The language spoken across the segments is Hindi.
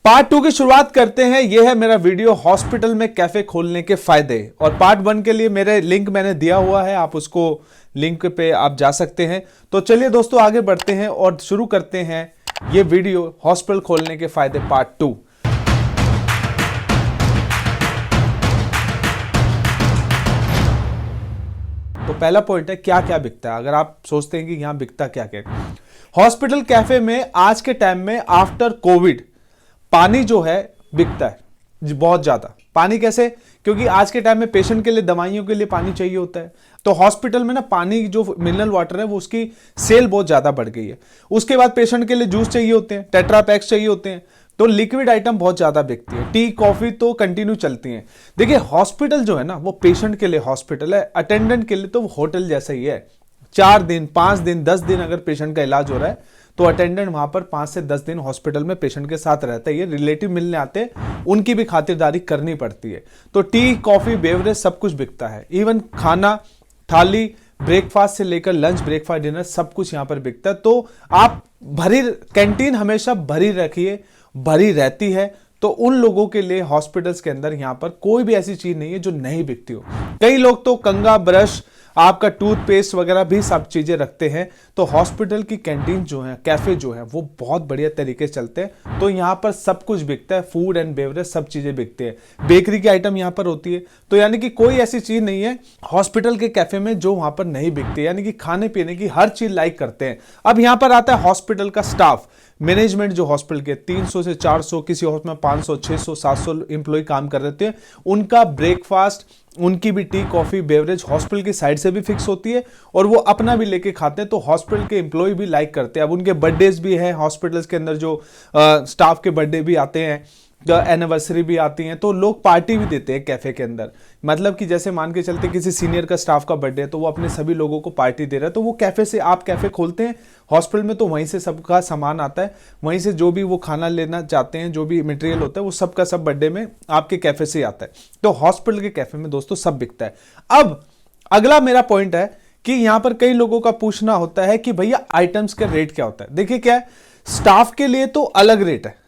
पार्ट 2 की शुरुआत करते हैं। यह है मेरा वीडियो हॉस्पिटल में कैफे खोलने के फायदे, और पार्ट 1 के लिए मेरे लिंक मैंने दिया हुआ है, आप उसको लिंक पे आप जा सकते हैं। तो चलिए दोस्तों आगे बढ़ते हैं और शुरू करते हैं ये वीडियो हॉस्पिटल खोलने के फायदे पार्ट 2। तो पहला पॉइंट है क्या क्या बिकता है। अगर आप सोचते हैं कि यहां बिकता क्या क्या, हॉस्पिटल कैफे में आज के टाइम में आफ्टर कोविड पानी जो है बिकता है बहुत ज्यादा। पानी कैसे? क्योंकि आज के टाइम में पेशेंट के लिए, दवाइयों के लिए पानी चाहिए होता है, तो हॉस्पिटल में ना पानी जो मिनरल वाटर है वो उसकी सेल बहुत ज्यादा बढ़ गई है। उसके बाद पेशेंट के लिए जूस चाहिए होते हैं, टेट्रा पैक्स चाहिए होते हैं, तो लिक्विड आइटम बहुत ज्यादा बिकती है। टी कॉफी तो कंटिन्यू चलती हैं। देखिए हॉस्पिटल जो है ना वो पेशेंट के लिए हॉस्पिटल है, अटेंडेंट के लिए तो वो होटल जैसा ही है। 4 दिन 5 दिन 10 दिन अगर पेशेंट का इलाज हो रहा है तो अटेंडेंट वहां पर 5 से 10 दिन हॉस्पिटल में पेशेंट के साथ रहता है। ये रिलेटिव मिलने आते हैं, उनकी भी खातिरदारी करनी पड़ती है। तो टी कॉफी बेवरेज सब कुछ बिकता है। इवन खाना थाली, ब्रेकफास्ट से लेकर लंच, ब्रेकफास्ट, डिनर सब कुछ यहां पर बिकता है। तो आप भरी कैंटीन हमेशा भरी रखिए, भरी रहती है। तो उन लोगों के लिए हॉस्पिटल्स के अंदर यहां पर कोई भी ऐसी चीज नहीं है जो नहीं बिकती हो। कई लोग तो कंघा, ब्रश, आपका टूथपेस्ट वगैरह भी सब चीजें रखते हैं। तो हॉस्पिटल की कैंटीन जो है, कैफे जो है वो बहुत बढ़िया तरीके से चलते हैं। तो यहाँ पर सब कुछ बिकता है, फूड एंड बेवरेज सब चीजें बिकते हैं। बेकरी की आइटम यहाँ पर होती है। तो यानी कि कोई ऐसी चीज नहीं है हॉस्पिटल के कैफे में जो वहां पर नहीं बिकती, यानी कि खाने पीने की हर चीज लाइक करते हैं। अब यहाँ पर आता है हॉस्पिटल का स्टाफ, मैनेजमेंट जो हॉस्पिटल के 300 से 400, किसी हॉस्पिटल में 500, 600, 700 एम्प्लॉय काम कर रहे थे। उनका ब्रेकफास्ट, उनकी भी टी कॉफी बेवरेज हॉस्पिटल की साइड से भी फिक्स होती है और वो अपना भी लेके खाते हैं। तो हॉस्पिटल के एम्प्लॉय भी लाइक करते हैं। अब उनके बर्थडेज भी हैं हॉस्पिटल्स के अंदर, जो स्टाफ के बर्थडे भी आते हैं, एनिवर्सरी भी आती हैं, तो लोग पार्टी भी देते हैं कैफे के अंदर। मतलब कि जैसे मान के चलते किसी सीनियर का स्टाफ का बर्थडे है तो वो अपने सभी लोगों को पार्टी दे रहा है, तो वो कैफे से, आप कैफे खोलते हैं हॉस्पिटल में तो वहीं से सबका सामान आता है, वहीं से जो भी वो खाना लेना चाहते हैं, जो भी मटेरियल होता है वो सबका सब बर्थडे में आपके कैफे से आता है। तो हॉस्पिटल के कैफे में दोस्तों सब बिकता है। अब अगला मेरा पॉइंट है कि यहां पर कई लोगों का पूछना होता है कि भैया आइटम्स का रेट क्या होता है। देखिए क्या है, स्टाफ के लिए तो अलग रेट है,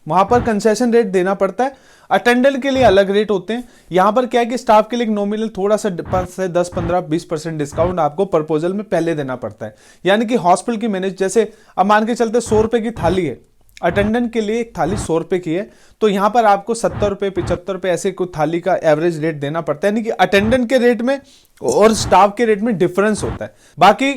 वहां पर कंसेशन रेट देना पड़ता है। अटेंडेंट के लिए अलग रेट होते हैं। यहां पर क्या है कि स्टाफ के लिए नॉमिनल थोड़ा सा 10, 15, 20% डिस्काउंट आपको प्रपोजल में पहले देना पड़ता है। यानी कि हॉस्पिटल की मैनेज, जैसे अब मान के चलते 100 रुपए की थाली है, अटेंडेंट के लिए एक थाली 100 रुपए की है, तो यहां पर आपको 70 रुपए, 75 रुपए ऐसे कुछ थाली का एवरेज रेट देना पड़ता है। यानी कि अटेंडेंट के रेट में और स्टाफ के रेट में डिफरेंस होता है। बाकी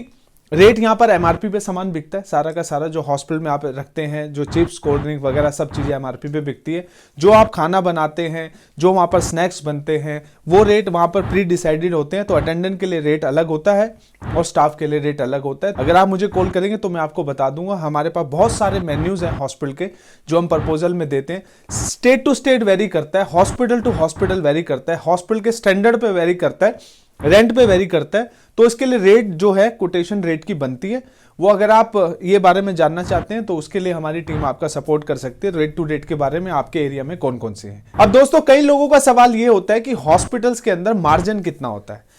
रेट यहां पर एमआरपी पे सामान बिकता है, सारा का सारा जो हॉस्पिटल में आप रखते हैं, जो चिप्स, कोल्ड ड्रिंक वगैरह सब चीजें एमआरपी पे बिकती है। जो आप खाना बनाते हैं, जो वहां पर स्नैक्स बनते हैं, वो रेट वहां पर प्री डिसाइडेड होते हैं। तो अटेंडेंट के लिए रेट अलग होता है और स्टाफ के लिए रेट अलग होता है। अगर आप मुझे कॉल करेंगे तो मैं आपको बता दूंगा। हमारे पास बहुत सारे मेन्यूज हैं हॉस्पिटल के जो हम प्रपोजल में देते हैं। स्टेट टू स्टेट वेरी करता है, हॉस्पिटल टू हॉस्पिटल वेरी करता है, हॉस्पिटल के स्टैंडर्ड पे वेरी करता है, रेंट पे वेरी करता है। तो इसके लिए रेट जो है कोटेशन रेट की बनती है। वो अगर आप ये बारे में जानना चाहते हैं तो उसके लिए हमारी टीम आपका सपोर्ट कर सकती है, रेट टू रेट के बारे में आपके एरिया में कौन कौन से हैं। अब दोस्तों कई लोगों का सवाल ये होता है कि हॉस्पिटल्स के अंदर मार्जिन कितना होता है।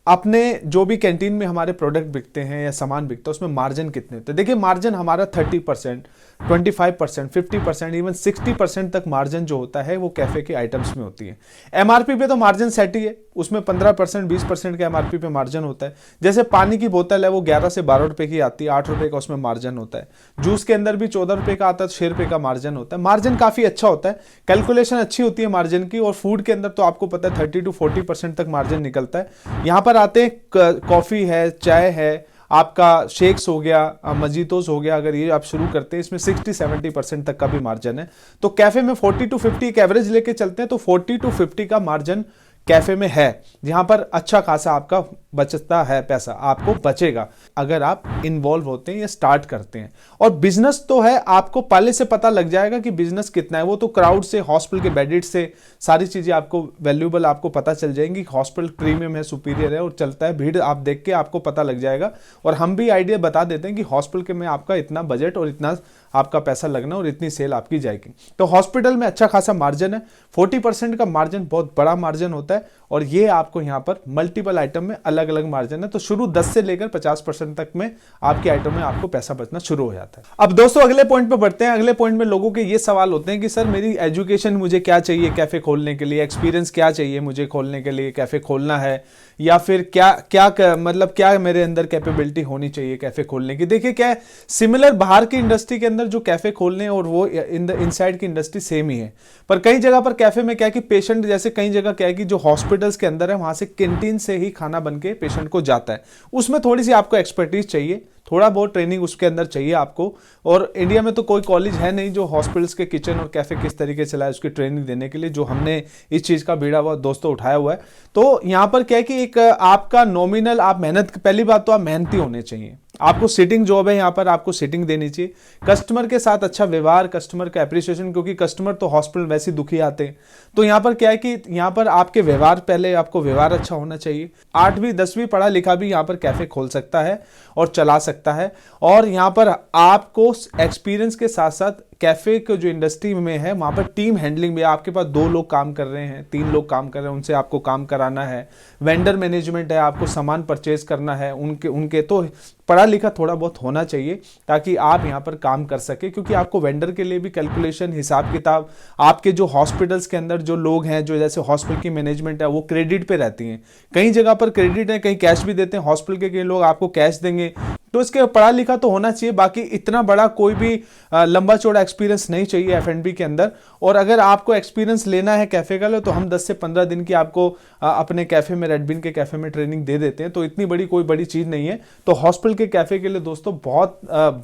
अपने जो भी कैंटीन में हमारे प्रोडक्ट बिकते हैं या सामान बिकता है उसमें मार्जिन कितने होते हैं। देखिए मार्जिन हमारा 30%, 25%, 50%, इवन 60% तक मार्जिन जो होता है वो कैफे के आइटम्स में होती है। एमआरपी पे तो मार्जिन सेट ही है, उसमें 15%, 20% का एमआरपी पे मार्जिन होता है। जैसे पानी की बोतल है वो 11 से 12 रुपए की आती है, 8 रुपए का उसमें मार्जिन होता है। जूस के अंदर भी 14 रुपए का आता है, 6 रुपए का मार्जिन होता है। मार्जिन काफी अच्छा होता है, कैलकुलेशन अच्छी होती है मार्जिन की। और फूड के अंदर तो आपको पता है 30 to 40% तक मार्जिन निकलता है। यहां पर आते हैं कॉफी है, चाय है, आपका शेक्स हो गया, मजीतोस हो गया, अगर ये आप शुरू करते हैं इसमें 60-70% तक का भी मार्जिन है। तो कैफे में 40 to 50 एक एवरेज लेके चलते हैं, तो 40 to 50 का मार्जिन कैफे में है, जहां पर अच्छा खासा आपका बचता है, पैसा आपको बचेगा अगर आप इन्वॉल्व होते हैं या स्टार्ट करते हैं। और बिजनेस तो है, आपको पहले से पता लग जाएगा कि बिजनेस कितना है। वो तो क्राउड से, हॉस्पिटल के बेडिट से सारी चीजें आपको वैल्यूएबल आपको पता चल जाएंगी। हॉस्पिटल प्रीमियम है, सुपीरियर है और चलता है, भीड़ आप देख के आपको पता लग जाएगा। और हम भी आइडिया बता देते हैं कि हॉस्पिटल के में आपका इतना बजट और इतना आपका पैसा लगना और इतनी सेल आपकी जाएगी। तो हॉस्पिटल में अच्छा खासा मार्जिन है, 40% का मार्जिन बहुत बड़ा मार्जिन होता है। और ये आपको यहाँ पर मल्टीपल आइटम में अलग अलग अलग मार्जिन है, तो शुरू 10 से लेकर 50% तक में आपकी आइटम में आपको पैसा बचना शुरू हो जाता है। अब दोस्तों अगले पॉइंट पे बढ़ते हैं। अगले पॉइंट में लोगों के ये सवाल होते हैं कि सर मेरी एजुकेशन, मुझे क्या चाहिए कैफे खोलने के लिए, एक्सपीरियंस क्या चाहिए मुझे खोलने के लिए, कैफे खोलना है, या फिर मतलब क्या मेरे अंदर कैपेबिलिटी होनी चाहिए कैफे खोलने की। देखिए क्या है, सिमिलर बाहर की इंडस्ट्री के अंदर जो कैफे खोलने और वो इनसाइड की इंडस्ट्री सेम ही है, पर कई जगह पर कैफे में क्या है कि पेशेंट, जैसे कई जगह क्या है कि जो हॉस्पिटल्स के अंदर है वहां से कैंटीन से ही खाना बन के पेशेंट को जाता है, उसमें थोड़ी सी आपको एक्सपर्टीज चाहिए, थोड़ा बहुत ट्रेनिंग उसके अंदर चाहिए आपको। और इंडिया में तो कोई कॉलेज है नहीं जो हॉस्पिटल्स के किचन और कैफे किस तरीके से चलाए उसकी ट्रेनिंग देने के लिए, जो हमने इस चीज का बीड़ा हुआ दोस्तों उठाया हुआ है। तो यहां पर क्या है कि एक आपका नॉमिनल, आप मेहनत, पहली बात तो आप मेहनती होने चाहिए, आपको सिटिंग जॉब है, यहां पर आपको सिटिंग देनी चाहिए, कस्टमर के साथ अच्छा व्यवहार, कस्टमर का एप्रिसिएशन, क्योंकि कस्टमर तो हॉस्पिटल वैसे दुखी आते हैं, तो यहां पर क्या है कि यहां पर आपके व्यवहार, पहले आपको व्यवहार अच्छा होना चाहिए। 8वीं 10वीं पढ़ा लिखा भी यहां पर कैफे खोल सकता है और चला सकता है, और यहां पर आपको एक्सपीरियंस के साथ साथ कैफे के जो इंडस्ट्री में है वहां पर टीम हैंडलिंग भी, आपके पास 2 लोग काम कर रहे हैं, 3 लोग काम कर रहे हैं, उनसे आपको काम कराना है, वेंडर मैनेजमेंट है, आपको सामान परचेज करना है उनके तो पढ़ा लिखा थोड़ा बहुत होना चाहिए ताकि आप यहां पर काम कर सके, क्योंकि आपको वेंडर के लिए भी कैलकुलेशन, हिसाब किताब, आपके जो हॉस्पिटल्स के अंदर जो लोग हैं, जो जैसे हॉस्पिटल की मैनेजमेंट है वो क्रेडिट पे रहती हैं, कई जगह पर क्रेडिट है, कहीं कैश भी देते हैं, हॉस्पिटल के कई लोग आपको कैश देंगे, तो इसके पढ़ा लिखा तो होना चाहिए। बाकी इतना बड़ा कोई भी लंबा चौड़ा एक्सपीरियंस नहीं चाहिए F&B के अंदर। और अगर आपको एक्सपीरियंस लेना है कैफे का तो हम 10 से 15 दिन की आपको अपने कैफे में, रेड बीन के कैफे में ट्रेनिंग दे देते हैं, तो इतनी बड़ी कोई बड़ी चीज नहीं है। तो हॉस्पिटल के कैफे के लिए दोस्तों बहुत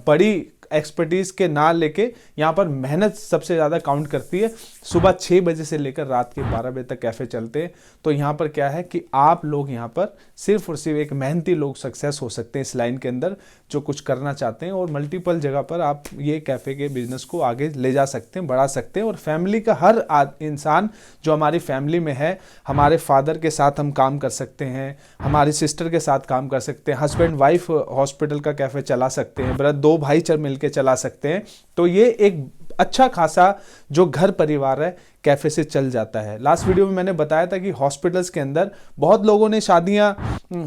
बड़ी एक्सपर्टीज के ना लेके यहाँ पर मेहनत सबसे ज़्यादा काउंट करती है। सुबह 6 बजे से लेकर रात के 12 बजे तक कैफ़े चलते हैं। तो यहाँ पर क्या है कि आप लोग यहाँ पर सिर्फ और सिर्फ एक मेहनती लोग सक्सेस हो सकते हैं इस लाइन के अंदर जो कुछ करना चाहते हैं, और मल्टीपल जगह पर आप ये कैफ़े के बिजनेस को आगे ले जा सकते हैं, बढ़ा सकते हैं। और फैमिली का हर इंसान जो हमारी फैमिली में है, हमारे फादर के साथ हम काम कर सकते हैं, हमारी सिस्टर के साथ काम कर सकते हैं, हस्बैंड वाइफ हॉस्पिटल का कैफ़े चला सकते हैं, ब्रदर 2 भाई मिलके चला सकते हैं। तो ये एक अच्छा खासा जो घर परिवार है कैफे से चल जाता है। लास्ट वीडियो में मैंने बताया था कि हॉस्पिटल्स के अंदर बहुत लोगों ने शादियां,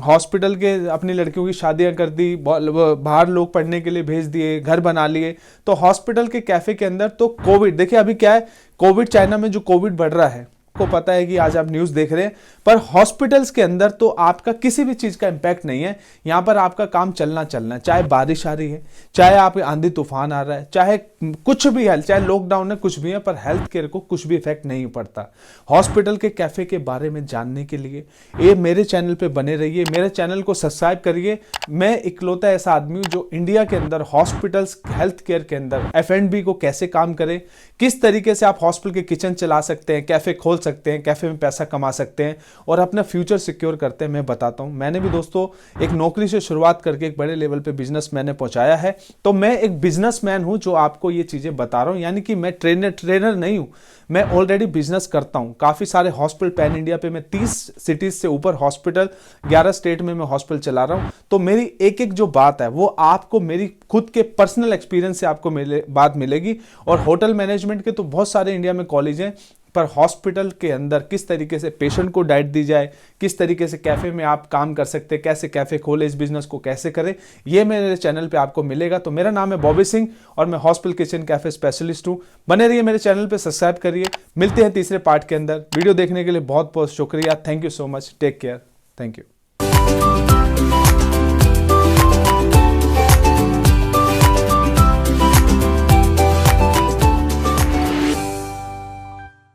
हॉस्पिटल के अपनी लड़कियों की शादियां कर दी, बाहर लोग पढ़ने के लिए भेज दिए, घर बना लिए। तो हॉस्पिटल के कैफे के अंदर तो कोविड, देखिए अभी क्या है, कोविड चाइना में जो कोविड बढ़ रहा है, को पता है कि आज आप न्यूज़ देख रहे हैं, पर हॉस्पिटल्स के अंदर तो आपका किसी भी चीज का इंपैक्ट नहीं है। यहां पर आपका काम चलना है, चाहे बारिश आ रही है, चाहे आप आंधी तूफान आ रहा है, चाहे कुछ भी है, चाहे लॉकडाउन है, कुछ भी है, पर हेल्थ केयर को कुछ भी इफेक्ट नहीं पड़ता। हॉस्पिटल के कैफे के बारे में जानने के लिए ये मेरे चैनल पे बने रहिए, मेरे चैनल को सब्सक्राइब करिए। मैं इकलौता ऐसा आदमी हूं जो इंडिया के अंदर हॉस्पिटल्स हेल्थ केयर के अंदर F&B को कैसे काम करे, किस तरीके से आप हॉस्पिटल के किचन चला सकते हैं, कैफे खोल सकते हैं, कैफे में पैसा कमा सकते हैं और अपना फ्यूचर सिक्योर करते हैं, मैं बताता हूं। मैंने भी दोस्तों एक नौकरी से शुरुआत करके एक बड़े लेवल पे बिजनेस मैंने पहुंचाया है, तो मैं एक बिजनेसमैन हूं जो आपको ये चीजें बता रहा हूं। यानी कि मैं ट्रेनर नहीं हूं, मैं ऑलरेडी बिजनेस करता हूं। काफी सारे हॉस्पिटल पैन इंडिया पे, मैं 30 सिटीज से ऊपर हॉस्पिटल, 11 स्टेट में मैं हॉस्पिटल चला रहा हूं। तो मेरी एक एक जो बात है वो आपको मेरी खुद के पर्सनल एक्सपीरियंस से आपको बात मिलेगी। और होटल मैनेजमेंट के तो बहुत सारे इंडिया में कॉलेज हैं, पर हॉस्पिटल के अंदर किस तरीके से पेशेंट को डाइट दी जाए, किस तरीके से कैफे में आप काम कर सकते हैं, कैसे कैफे खोले, इस बिजनेस को कैसे करें, ये मेरे चैनल पे आपको मिलेगा। तो मेरा नाम है बॉबी सिंह और मैं हॉस्पिटल किचन कैफे स्पेशलिस्ट हूं। बने रहिए मेरे चैनल पे, सब्सक्राइब करिए। मिलते हैं तीसरे पार्ट के अंदर। वीडियो देखने के लिए बहुत बहुत शुक्रिया। Thank you so much. Take care. Thank you.